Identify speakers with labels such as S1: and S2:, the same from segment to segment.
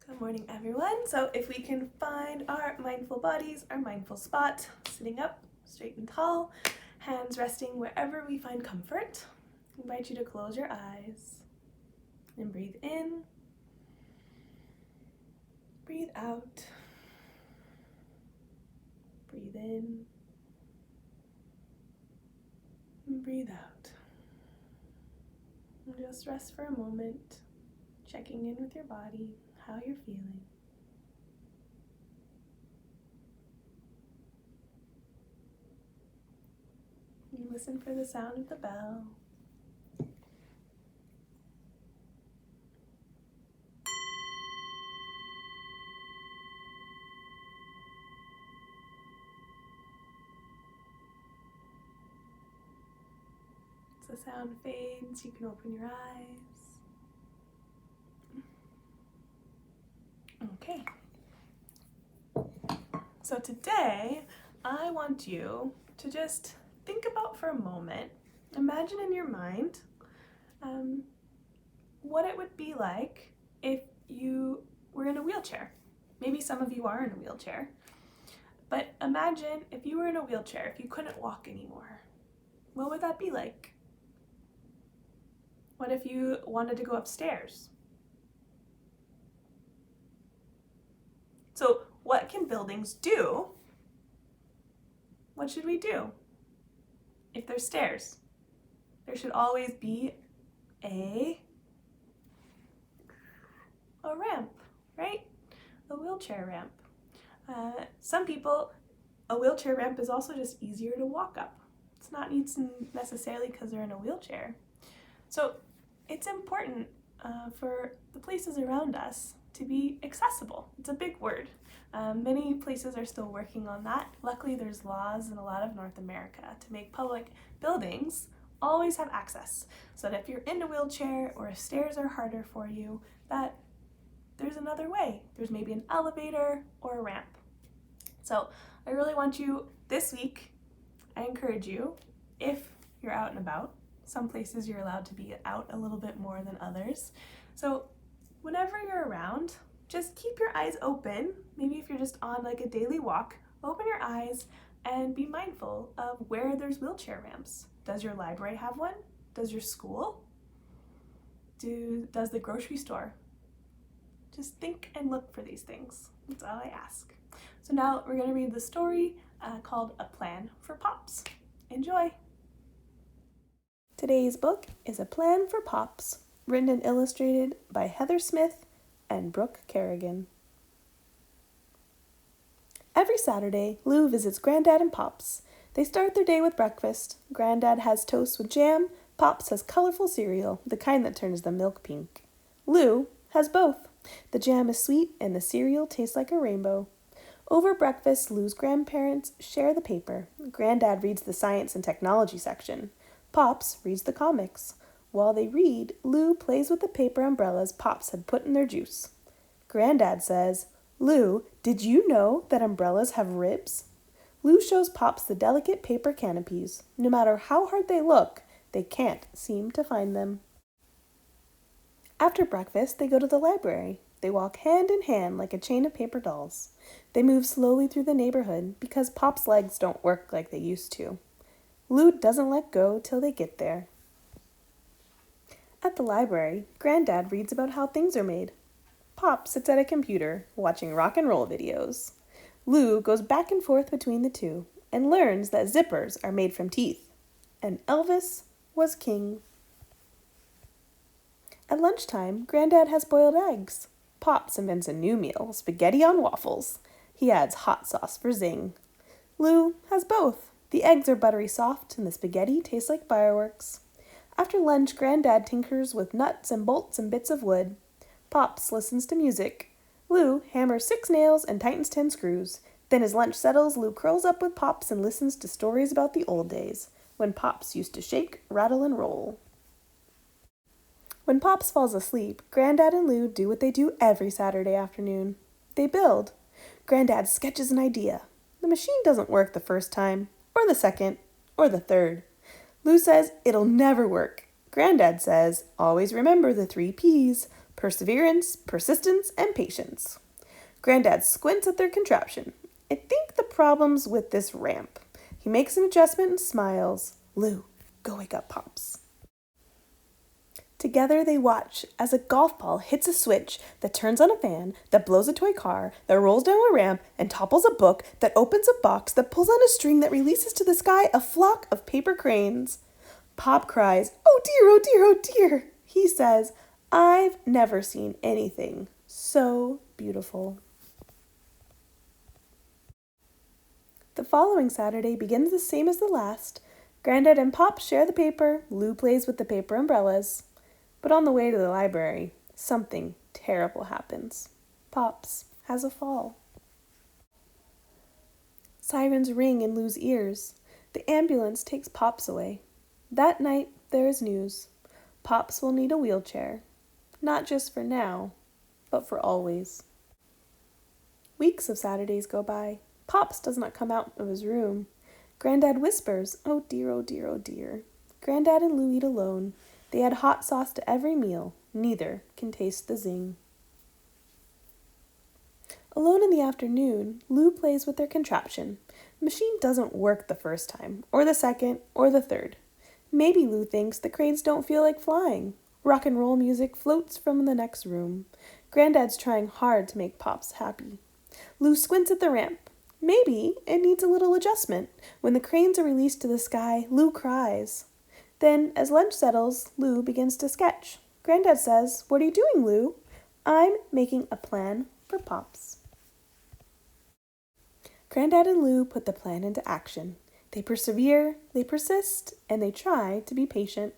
S1: Good morning, everyone. So if we can find our mindful bodies, our mindful spot, sitting up straight and tall, hands resting wherever we find comfort, I invite you to close your eyes and breathe in, breathe out, breathe in, and breathe out. And just rest for a moment, checking in with your body, how you're feeling. And listen for the sound of the bell. As the sound fades, you can open your eyes. Okay. So today, I want you to just think about for a moment, imagine in your mind what it would be like if you were in a wheelchair. Maybe some of you are in a wheelchair, but imagine if you were in a wheelchair, if you couldn't walk anymore, what would that be like? What if you wanted to go upstairs? So what can buildings do? What should we do? If there's stairs, there should always be a ramp, right? A wheelchair ramp. Some people, a wheelchair ramp is also just easier to walk up. It's not necessarily because they're in a wheelchair. So it's important for the places around us to be accessible. It's a big word. Many places are still working on that. Luckily, there's laws in a lot of North America to make public buildings always have access, so that if you're in a wheelchair or if stairs are harder for you, that there's another way. There's maybe an elevator or a ramp. So I really want you this week, I encourage you, if you're out and about, some places you're allowed to be out a little bit more than others. So whenever you're around, just keep your eyes open. Maybe if you're just on like a daily walk, open your eyes and be mindful of where there's wheelchair ramps. Does your library have one? Does your school? Does the grocery store? Just think and look for these things. That's all I ask. So now we're going to read the story called A Plan for Pops. Enjoy! Today's book is A Plan for Pops, written and illustrated by Heather Smith and Brooke Kerrigan. Every Saturday, Lou visits Granddad and Pops. They start their day with breakfast. Granddad has toast with jam. Pops has colorful cereal, the kind that turns the milk pink. Lou has both. The jam is sweet and the cereal tastes like a rainbow. Over breakfast, Lou's grandparents share the paper. Granddad reads the science and technology section. Pops reads the comics. While they read, Lou plays with the paper umbrellas Pops had put in their juice. Granddad says, "Lou, did you know that umbrellas have ribs?" Lou shows Pops the delicate paper canopies. No matter how hard they look, they can't seem to find them. After breakfast, they go to the library. They walk hand in hand like a chain of paper dolls. They move slowly through the neighborhood because Pop's legs don't work like they used to. Lou doesn't let go till they get there. At the library, Granddad reads about how things are made. Pop sits at a computer, watching rock and roll videos. Lou goes back and forth between the two and learns that zippers are made from teeth. And Elvis was king. At lunchtime, Granddad has boiled eggs. Pops invents a new meal, spaghetti on waffles. He adds hot sauce for zing. Lou has both. The eggs are buttery soft and the spaghetti tastes like fireworks. After lunch, Granddad tinkers with nuts and bolts and bits of wood. Pops listens to music. Lou hammers 6 nails and tightens 10 screws. Then as lunch settles, Lou curls up with Pops and listens to stories about the old days, when Pops used to shake, rattle, and roll. When Pops falls asleep, Granddad and Lou do what they do every Saturday afternoon. They build. Granddad sketches an idea. The machine doesn't work the first time, or the second, or the third. Lou says it'll never work. Granddad says, always remember the 3 Ps.
S2: perseverance, persistence, and patience. Granddad squints at their contraption. I think the problem's with this ramp. He makes an adjustment and smiles. Lou, go wake up Pops. Together they watch as a golf ball hits a switch that turns on a fan, that blows a toy car, that rolls down a ramp and topples a book, that opens a box, that pulls on a string, that releases to the sky a flock of paper cranes. Pop cries, "Oh dear, oh dear, oh dear." He says, "I've never seen anything so beautiful." The following Saturday begins the same as the last. Granddad and Pop share the paper. Lou plays with the paper umbrellas. But on the way to the library, something terrible happens. Pops has a fall. Sirens ring in Lou's ears. The ambulance takes Pops away. That night, there is news. Pops will need a wheelchair. Not just for now, but for always. Weeks of Saturdays go by. Pops does not come out of his room. Granddad whispers, "Oh dear, oh dear, oh dear." Granddad and Lou eat alone. They add hot sauce to every meal. Neither can taste the zing. Alone in the afternoon, Lou plays with their contraption. The machine doesn't work the first time, or the second, or the third. Maybe Lou thinks the cranes don't feel like flying. Rock and roll music floats from the next room. Granddad's trying hard to make Pops happy. Lou squints at the ramp. Maybe it needs a little adjustment. When the cranes are released to the sky, Lou cries. Then, as lunch settles, Lou begins to sketch. Granddad says, "What are you doing, Lou?" "I'm making a plan for Pops." Granddad and Lou put the plan into action. They persevere, they persist, and they try to be patient.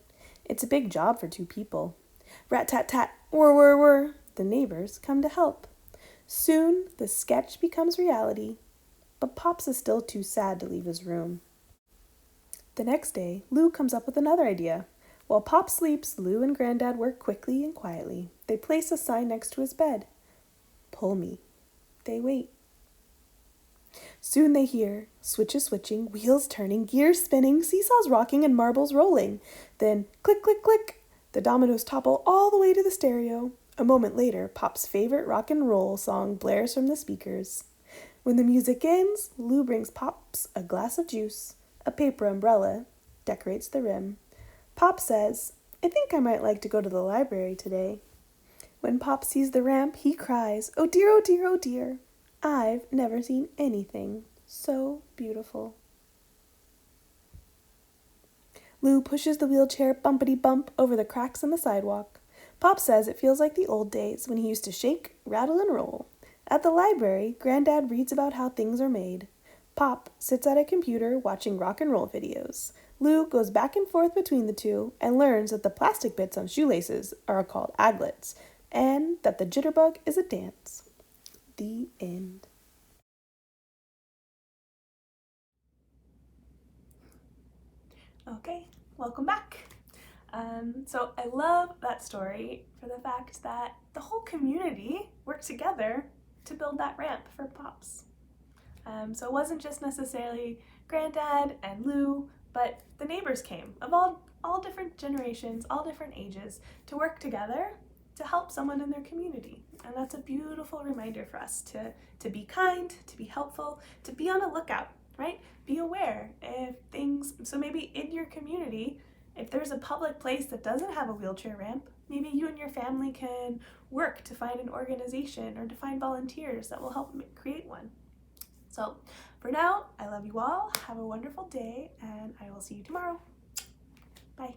S2: It's a big job for two people. Rat-tat-tat, whir, whir, whir. The neighbors come to help. Soon, the sketch becomes reality, but Pops is still too sad to leave his room. The next day, Lou comes up with another idea. While Pop sleeps, Lou and Granddad work quickly and quietly. They place a sign next to his bed. "Pull me." They wait. Soon they hear switches switching, wheels turning, gears spinning, seesaws rocking, and marbles rolling. Then, click, click, click, the dominoes topple all the way to the stereo. A moment later, Pop's favorite rock and roll song blares from the speakers. When the music ends, Lou brings Pops a glass of juice. A paper umbrella decorates the rim. Pop says, "I think I might like to go to the library today." When Pop sees the ramp, he cries, "Oh dear, oh dear, oh dear. I've never seen anything so beautiful." Lou pushes the wheelchair bumpity-bump over the cracks in the sidewalk. Pop says it feels like the old days when he used to shake, rattle, and roll. At the library, Granddad reads about how things are made. Pop sits at a computer watching rock and roll videos. Lou goes back and forth between the two and learns that the plastic bits on shoelaces are called aglets and that the jitterbug is a dance. The end.
S1: Okay, welcome back. So I love that story for the fact that the whole community worked together to build that ramp for Pops. So it wasn't just necessarily Granddad and Lou, but the neighbors came of all different generations, all different ages, to work together to help someone in their community. And that's a beautiful reminder for us to be kind, to be helpful, to be on a lookout, right? Be aware if things, so maybe in your community, if there's a public place that doesn't have a wheelchair ramp, maybe you and your family can work to find an organization or to find volunteers that will help create one. So for now, I love you all. Have a wonderful day, and I will see you tomorrow. Bye.